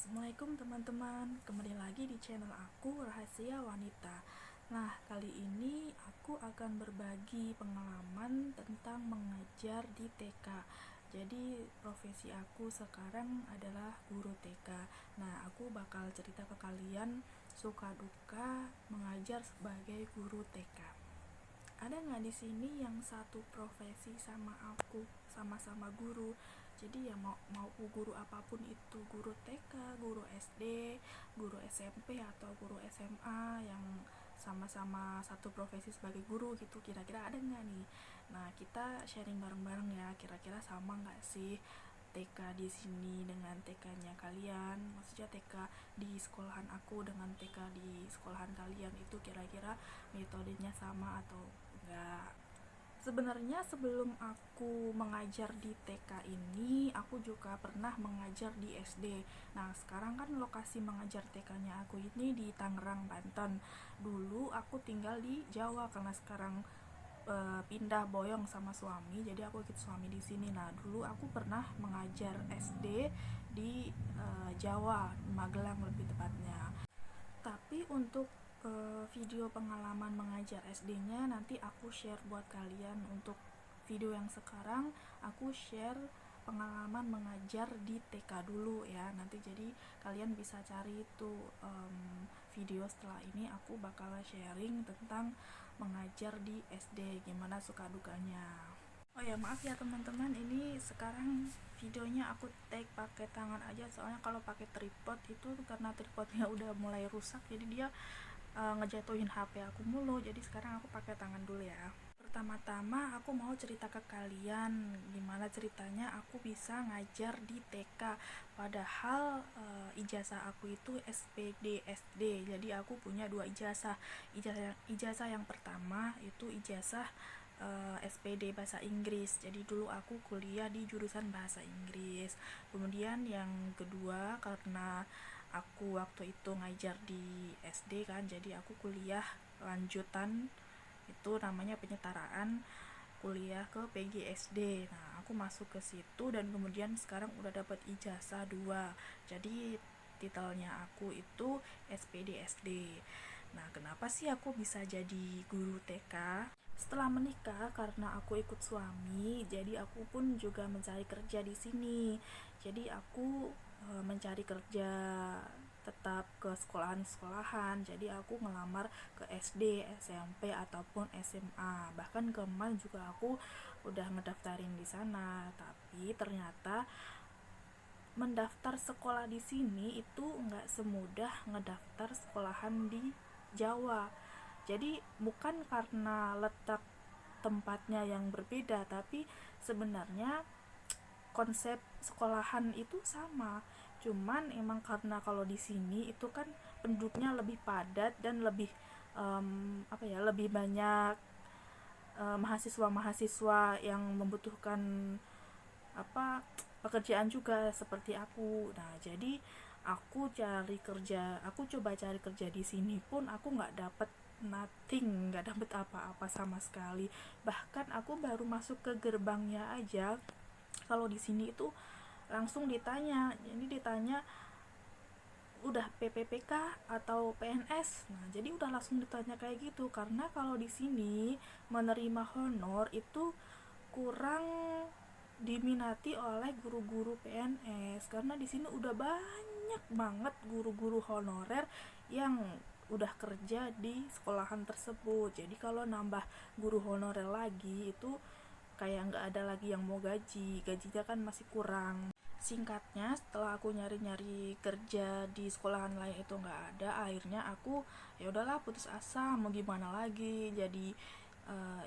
Assalamualaikum teman-teman, kembali lagi di channel aku Rahasia Wanita. Nah, kali ini aku akan berbagi pengalaman tentang mengajar di TK. Jadi, profesi aku sekarang adalah guru TK. Nah, aku bakal cerita ke kalian suka duka mengajar sebagai guru TK. Ada nggak di sini yang satu profesi sama aku, sama-sama guru? Jadi ya mau guru apapun itu, guru TK, guru SD, guru SMP atau guru SMA yang sama-sama satu profesi sebagai guru gitu, kira-kira ada nggak nih? Nah, kita sharing bareng-bareng ya, kira-kira sama nggak sih TK di sini dengan TK-nya kalian? Maksudnya TK di sekolahan aku dengan TK di sekolahan kalian itu kira-kira metodenya sama atau enggak? Sebenarnya sebelum aku mengajar di TK ini, aku juga pernah mengajar di SD. Nah, sekarang kan lokasi mengajar TK-nya aku ini di Tangerang, Banten. Dulu aku tinggal di Jawa karena sekarang pindah boyong sama suami, jadi aku ikut suami di sini. Nah, dulu aku pernah mengajar SD di Jawa, Magelang lebih tepatnya. Tapi untuk video pengalaman mengajar SD-nya nanti aku share buat kalian. Untuk video yang sekarang aku share pengalaman mengajar di TK dulu ya. Nanti jadi kalian bisa cari itu video setelah ini. Aku bakal sharing tentang mengajar di SD, gimana suka dukanya. Oh ya, maaf ya teman-teman, ini sekarang videonya aku take pakai tangan aja, soalnya kalau pakai tripod itu karena tripodnya udah mulai rusak, jadi dia ngejatuhin HP aku mulu. Jadi sekarang aku pakai tangan dulu ya. Pertama-tama aku mau cerita ke kalian gimana ceritanya aku bisa ngajar di TK. Padahal ijazah aku itu SPD SD. Jadi aku punya dua ijazah. Ijazah yang pertama itu ijazah SPD bahasa Inggris. Jadi dulu aku kuliah di jurusan bahasa Inggris. Kemudian yang kedua, karena aku waktu itu ngajar di SD kan, jadi aku kuliah lanjutan, itu namanya penyetaraan kuliah ke PGSD. Nah, aku masuk ke situ dan kemudian sekarang udah dapat ijazah 2. Jadi titelnya aku itu SPD SD. Nah, kenapa sih aku bisa jadi guru TK? Setelah menikah, karena aku ikut suami, jadi aku pun juga mencari kerja di sini. Jadi aku mencari kerja tetap ke sekolahan-sekolahan. Jadi aku ngelamar ke SD, SMP ataupun SMA. Bahkan kemarin juga aku udah ngedaftarin di sana. Tapi ternyata mendaftar sekolah di sini itu nggak semudah ngedaftar sekolahan di Jawa. Jadi bukan karena letak tempatnya yang berbeda, tapi sebenarnya konsep sekolahan itu sama. Cuman emang karena kalau di sini itu kan penduduknya lebih padat dan lebih lebih banyak mahasiswa-mahasiswa yang membutuhkan pekerjaan juga seperti aku. Nah, jadi aku coba cari kerja di sini pun aku nggak dapet nothing, nggak dapet apa-apa sama sekali. Bahkan aku baru masuk ke gerbangnya aja, kalau di sini itu langsung ditanya. Jadi ditanya udah PPPK atau PNS. Nah, jadi udah langsung ditanya kayak gitu, karena kalau di sini menerima honor itu kurang diminati oleh guru-guru PNS, karena di sini udah banyak banget guru-guru honorer yang udah kerja di sekolahan tersebut. Jadi kalau nambah guru honorer lagi itu kayak nggak ada lagi yang mau gajinya kan masih kurang. Singkatnya, setelah aku nyari-nyari kerja di sekolahan lain itu nggak ada, akhirnya aku ya udahlah putus asa, mau gimana lagi, jadi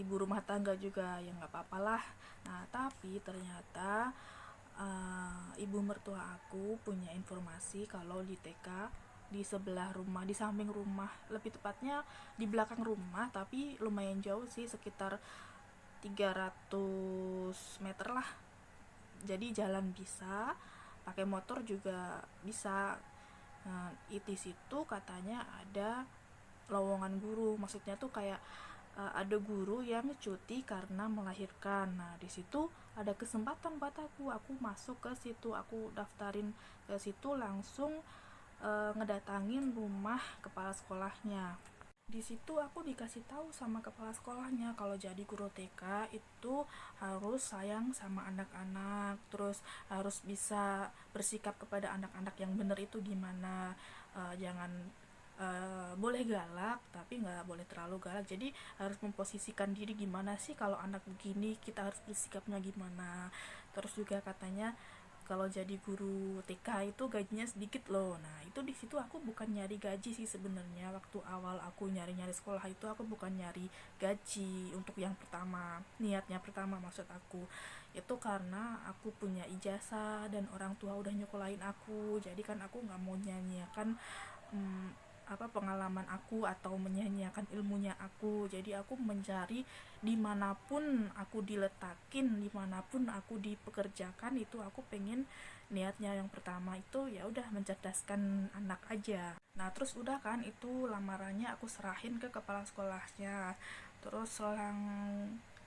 ibu rumah tangga juga ya nggak apa-apalah. Nah, tapi ternyata ibu mertua aku punya informasi kalau di TK di sebelah rumah, di samping rumah, lebih tepatnya di belakang rumah, tapi lumayan jauh sih, sekitar 300 meter lah. Jadi jalan bisa, pakai motor juga bisa. Nah, di situ katanya ada lowongan guru, maksudnya tuh kayak ada guru yang cuti karena melahirkan. Nah, di situ ada kesempatan buat aku masuk ke situ, aku daftarin ke situ langsung ngedatangin rumah kepala sekolahnya. Di situ aku dikasih tahu sama kepala sekolahnya kalau jadi guru TK itu harus sayang sama anak-anak, terus harus bisa bersikap kepada anak-anak yang benar itu gimana. Jangan boleh galak tapi nggak boleh terlalu galak, jadi harus memposisikan diri gimana sih kalau anak begini kita harus bersikapnya gimana. Terus juga katanya kalau jadi guru TK itu gajinya sedikit loh. Nah, itu di situ aku bukan nyari gaji sih sebenarnya. Waktu awal aku nyari-nyari sekolah itu aku bukan nyari gaji untuk yang pertama. Niatnya pertama maksud aku. Itu karena aku punya ijazah dan orang tua udah nyekolahin aku. Jadi kan aku nggak mau nyanyiakan pengalaman aku atau menyanyiakan ilmunya aku. Jadi aku mencari dimanapun aku diletakin, dimanapun aku dipekerjakan, itu aku pengen niatnya yang pertama itu ya udah mencerdaskan anak aja. Nah, terus udah kan itu lamarannya aku serahin ke kepala sekolahnya. Terus selang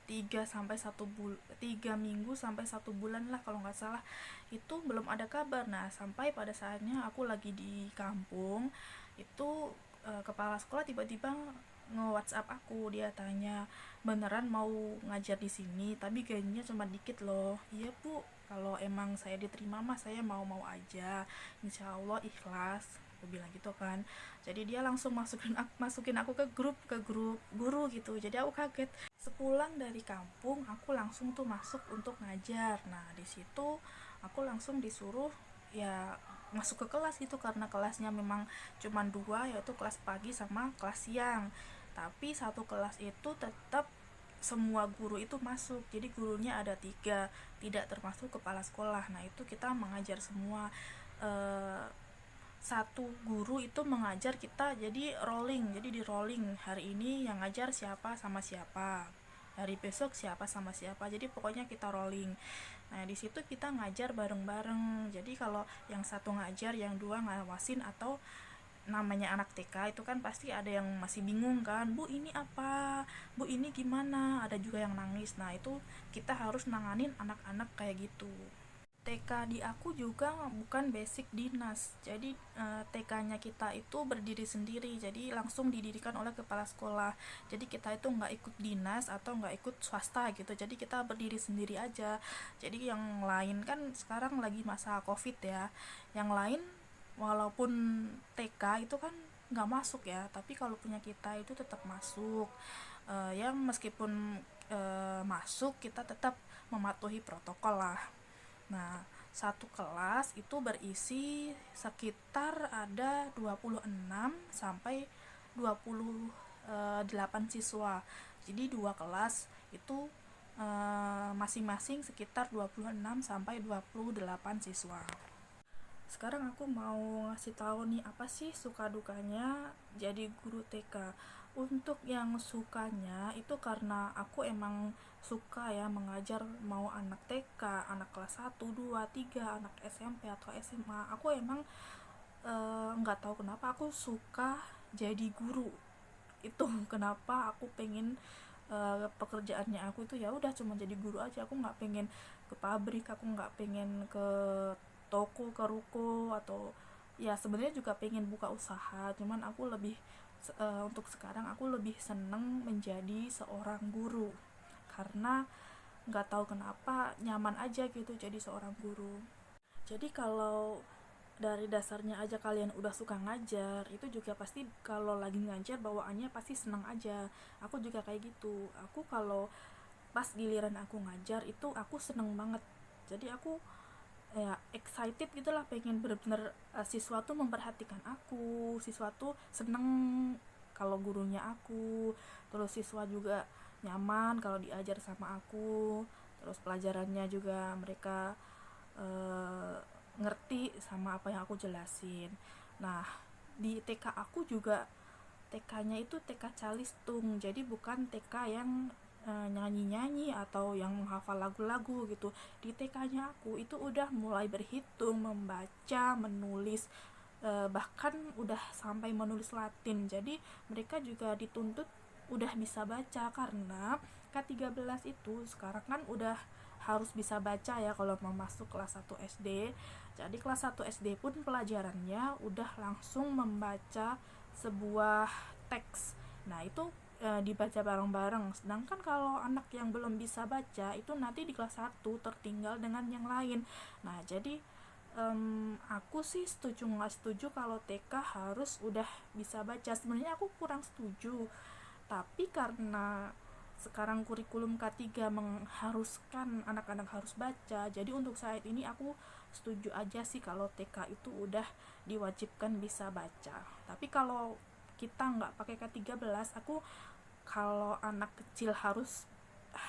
3 minggu sampai 1 bulan lah kalau nggak salah, itu belum ada kabar. Nah, sampai pada saatnya aku lagi di kampung itu kepala sekolah tiba-tiba nge-WhatsApp aku, dia tanya beneran mau ngajar di sini tapi gajinya cuma dikit loh. Iya bu, kalau emang saya diterima mah saya mau aja, insya Allah ikhlas, aku bilang gitu kan. Jadi dia langsung masukin aku ke grup guru gitu. Jadi aku kaget. Sepulang dari kampung aku langsung tuh masuk untuk ngajar. Nah, di situ aku langsung disuruh ya masuk ke kelas gitu, karena kelasnya memang cuma dua, yaitu kelas pagi sama kelas siang. Tapi satu kelas itu tetap semua guru itu masuk, jadi gurunya ada 3, tidak termasuk kepala sekolah. Nah, itu kita mengajar semua. eh, Satu guru itu mengajar kita jadi rolling, jadi di rolling, hari ini yang ngajar siapa sama siapa, hari besok siapa sama siapa, jadi pokoknya kita rolling. Nah, di situ kita ngajar bareng-bareng. Jadi kalau yang satu ngajar, yang dua ngawasin, atau namanya anak TK itu kan pasti ada yang masih bingung kan, bu ini apa, bu ini gimana, ada juga yang nangis. Nah, itu kita harus nanganin anak-anak kayak gitu. TK di aku juga bukan basic dinas, jadi TK-nya kita itu berdiri sendiri, jadi langsung didirikan oleh kepala sekolah. Jadi kita itu nggak ikut dinas atau nggak ikut swasta gitu, jadi kita berdiri sendiri aja. Jadi yang lain kan sekarang lagi masa covid ya, yang lain walaupun TK itu kan nggak masuk ya, tapi kalau punya kita itu tetap masuk. Ya meskipun masuk, kita tetap mematuhi protokol lah. Nah, satu kelas itu berisi sekitar ada 26 sampai 28 siswa. Jadi dua kelas itu masing-masing sekitar 26 sampai 28 siswa. Sekarang aku mau ngasih tahu nih apa sih suka dukanya jadi guru TK. Untuk yang sukanya itu karena aku emang suka ya mengajar, mau anak TK, anak kelas 1, 2, 3, anak SMP atau SMA. Aku emang nggak tahu kenapa aku suka jadi guru. Itu kenapa aku pengen pekerjaannya aku itu ya udah cuma jadi guru aja. Aku nggak pengen ke pabrik, aku nggak pengen ke toko, ke ruko, atau ya sebenarnya juga pengen buka usaha, cuman aku lebih untuk sekarang aku lebih seneng menjadi seorang guru karena nggak tahu kenapa nyaman aja gitu jadi seorang guru. Jadi kalau dari dasarnya aja kalian udah suka ngajar, itu juga pasti kalau lagi ngajar bawaannya pasti seneng aja. Aku juga kayak gitu. Aku kalau pas giliran aku ngajar itu aku seneng banget. Jadi aku ya excited gitulah, pengen bener-bener siswa tuh memperhatikan aku, siswa tuh seneng kalau gurunya aku, terus siswa juga nyaman kalau diajar sama aku, terus pelajarannya juga mereka eh, ngerti sama apa yang aku jelasin. Nah, di TK aku juga TK-nya itu TK Calistung, jadi bukan TK yang nyanyi-nyanyi atau yang menghafal lagu-lagu gitu. Di TK-nya aku itu udah mulai berhitung, membaca, menulis, bahkan udah sampai menulis Latin. Jadi mereka juga dituntut udah bisa baca, karena K13 itu sekarang kan udah harus bisa baca ya kalau mau masuk kelas 1 SD. Jadi kelas 1 SD pun pelajarannya udah langsung membaca sebuah teks. Nah itu dibaca bareng-bareng. Sedangkan kalau anak yang belum bisa baca itu nanti di kelas 1 tertinggal dengan yang lain. Nah jadi aku sih setuju nggak setuju kalau TK harus udah bisa baca. Sebenarnya aku kurang setuju, tapi karena sekarang kurikulum K3 mengharuskan anak-anak harus baca, jadi untuk saat ini aku setuju aja sih kalau TK itu udah diwajibkan bisa baca. Tapi kalau kita nggak pakai K13, aku kalau anak kecil harus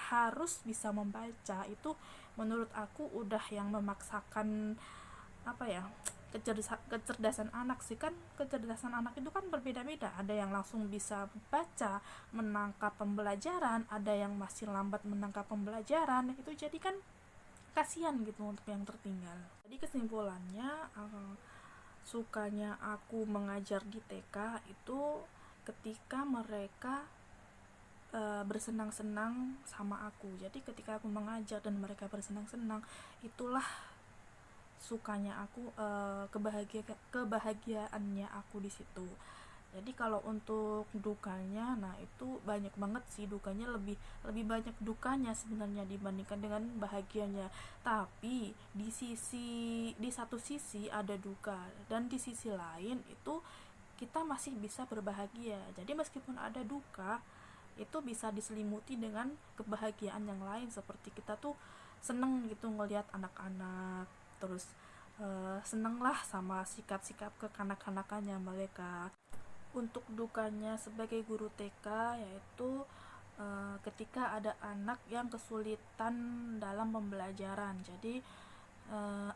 harus bisa membaca, itu menurut aku udah yang memaksakan apa ya, kecerdasan anak sih. Kan kecerdasan anak itu kan berbeda-beda, ada yang langsung bisa baca menangkap pembelajaran, ada yang masih lambat menangkap pembelajaran, itu jadi kan kasihan gitu untuk yang tertinggal. Jadi kesimpulannya, sukanya aku mengajar di TK itu ketika mereka bersenang-senang sama aku. Jadi ketika aku mengajar dan mereka bersenang-senang, itulah sukanya aku, kebahagiaannya aku di situ. Jadi kalau untuk dukanya, nah itu banyak banget sih dukanya, lebih lebih banyak dukanya sebenarnya dibandingkan dengan bahagianya. Tapi di satu sisi ada duka, dan di sisi lain itu kita masih bisa berbahagia. Jadi meskipun ada duka, itu bisa diselimuti dengan kebahagiaan yang lain, seperti kita tuh seneng gitu ngelihat anak-anak, terus seneng lah sama sikap-sikap kekanak-kanakannya mereka. Untuk dukanya sebagai guru TK yaitu ketika ada anak yang kesulitan dalam pembelajaran. Jadi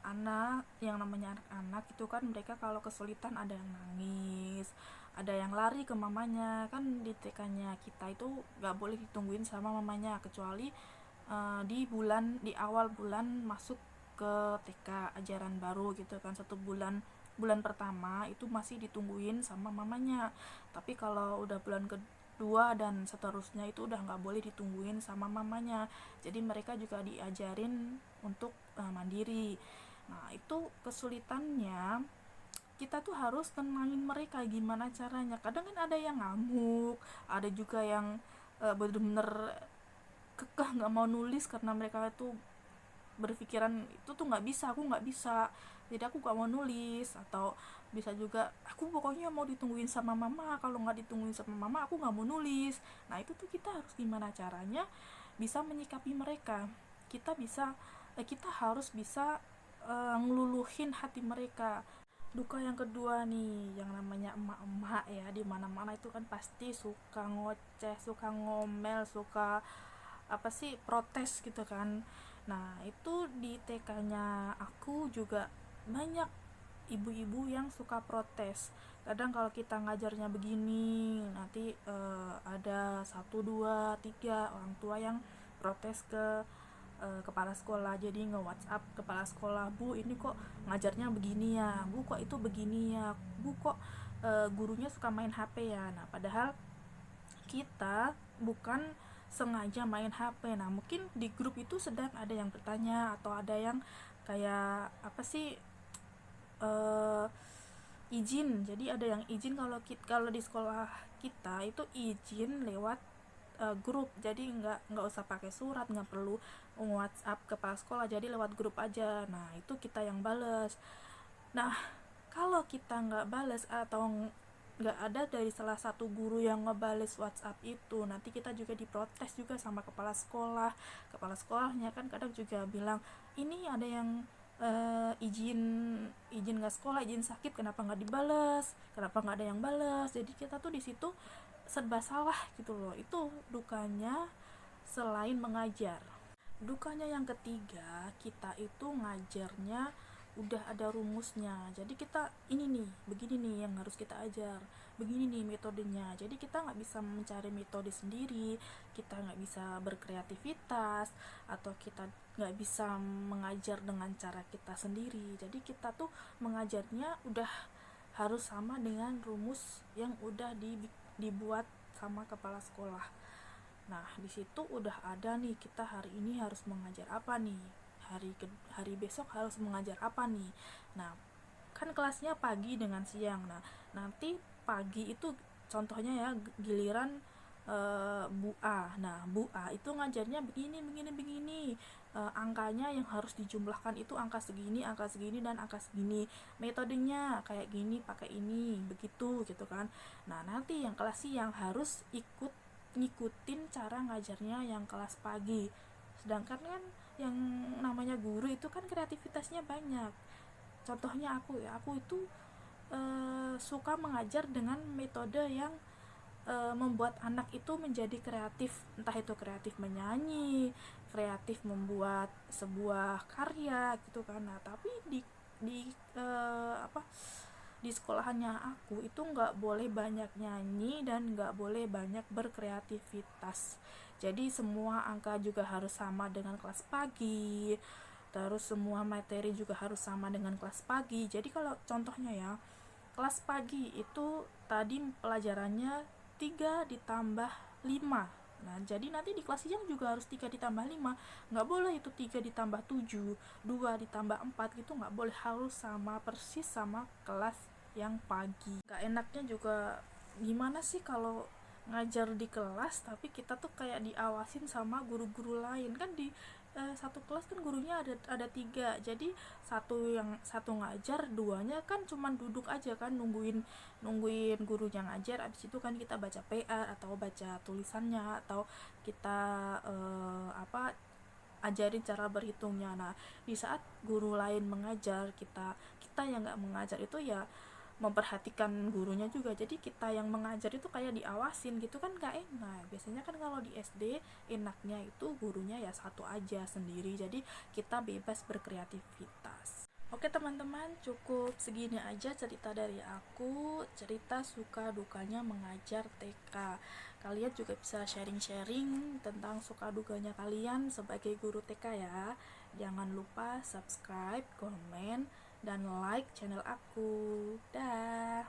anak yang namanya anak-anak itu kan mereka kalau kesulitan ada yang nangis, ada yang lari ke mamanya. Kan di TK-nya kita itu nggak boleh ditungguin sama mamanya, kecuali di awal bulan masuk ke TK ajaran baru gitu kan, 1 bulan pertama itu masih ditungguin sama mamanya. Tapi kalau udah bulan kedua dan seterusnya itu udah nggak boleh ditungguin sama mamanya. Jadi mereka juga diajarin untuk mandiri. Nah itu kesulitannya, kita tuh harus tenangin mereka gimana caranya. Kadang kan ada yang ngamuk, ada juga yang bener-bener kekeh nggak mau nulis karena mereka itu berpikiran itu tuh nggak bisa, aku nggak bisa, jadi aku nggak mau nulis. Atau bisa juga aku pokoknya mau ditungguin sama mama, kalau nggak ditungguin sama mama aku nggak mau nulis. Nah itu tuh kita harus gimana caranya bisa menyikapi mereka. Kita harus bisa ngeluluhin hati mereka. Duka yang kedua nih, yang namanya emak-emak ya, di mana-mana itu kan pasti suka ngoceh, suka ngomel, suka apa sih, protes gitu kan. Nah itu di TK-nya aku juga banyak ibu-ibu yang suka protes. Kadang kalau kita ngajarnya begini, nanti ada 1, 2, 3 orang tua yang protes ke kepala sekolah. Jadi nge-WhatsApp kepala sekolah, "Bu, ini kok ngajarnya begini ya, Bu, kok itu begini ya, Bu, kok gurunya suka main HP ya." Nah padahal kita bukan sengaja main HP. Nah mungkin di grup itu sedang ada yang bertanya, atau ada yang kayak apa sih, uh, izin. Jadi ada yang izin, kalau di sekolah kita itu izin lewat grup. Jadi nggak usah pakai surat, nggak perlu WhatsApp kepala sekolah, jadi lewat grup aja. Nah itu kita yang bales. Nah kalau kita nggak bales, atau nggak ada dari salah satu guru yang ngebales WhatsApp itu, nanti kita juga diprotes juga sama kepala sekolah. Kepala sekolahnya kan kadang juga bilang, ini ada yang izin izin nggak sekolah, izin sakit, kenapa nggak dibales, kenapa nggak ada yang balas. Jadi kita tuh di situ serba salah gitu loh. Itu dukanya selain mengajar. Dukanya yang ketiga, kita itu ngajarnya udah ada rumusnya. Jadi kita ini nih, begini nih yang harus kita ajar, begini nih metodenya. Jadi kita nggak bisa mencari metode sendiri, kita nggak bisa berkreativitas, atau kita nggak bisa mengajar dengan cara kita sendiri. Jadi kita tuh mengajarnya udah harus sama dengan rumus yang udah dibuat sama kepala sekolah. Nah, di situ udah ada nih, kita hari ini harus mengajar apa nih, hari besok harus mengajar apa nih. Nah, kan kelasnya pagi dengan siang. Nah, nanti pagi itu contohnya ya, giliran Bu A. Nah, Bu A itu ngajarnya begini begini begini. Angkanya yang harus dijumlahkan itu angka segini dan angka segini. Metodenya kayak gini, pakai ini, begitu gitu kan. Nah, nanti yang kelas siang harus ngikutin cara ngajarnya yang kelas pagi. Sedangkan kan yang namanya guru itu kan kreativitasnya banyak. Contohnya aku itu suka mengajar dengan metode yang membuat anak itu menjadi kreatif, entah itu kreatif menyanyi, kreatif membuat sebuah karya gitu kan. Nah, tapi di apa di sekolahannya aku itu nggak boleh banyak nyanyi dan nggak boleh banyak berkreativitas. Jadi semua angka juga harus sama dengan kelas pagi, terus semua materi juga harus sama dengan kelas pagi. Jadi kalau contohnya ya, kelas pagi itu tadi pelajarannya 3 ditambah 5. Nah, jadi nanti di kelas siang juga harus 3 ditambah 5. Nggak boleh itu 3 ditambah 7, 2 ditambah 4 gitu, nggak boleh, harus sama persis sama kelas yang pagi. Nggak enaknya juga gimana sih kalau ngajar di kelas tapi kita tuh kayak diawasin sama guru-guru lain kan. Di satu kelas kan gurunya ada 3, jadi satu ngajar, duanya kan cuman duduk aja kan, nungguin nungguin gurunya ngajar. Abis itu kan kita baca PR atau baca tulisannya, atau kita ajarin cara berhitungnya. Nah, di saat guru lain mengajar, kita kita yang nggak mengajar itu ya memperhatikan gurunya juga. Jadi kita yang mengajar itu kayak diawasin gitu kan, gak enak. Biasanya kan kalau di SD enaknya itu gurunya ya satu aja sendiri, jadi kita bebas berkreativitas. Oke teman-teman, cukup segini aja cerita dari aku, cerita suka dukanya mengajar TK. Kalian juga bisa sharing-sharing tentang suka dukanya kalian sebagai guru TK ya. Jangan lupa subscribe, komen, dan like channel aku. Dah.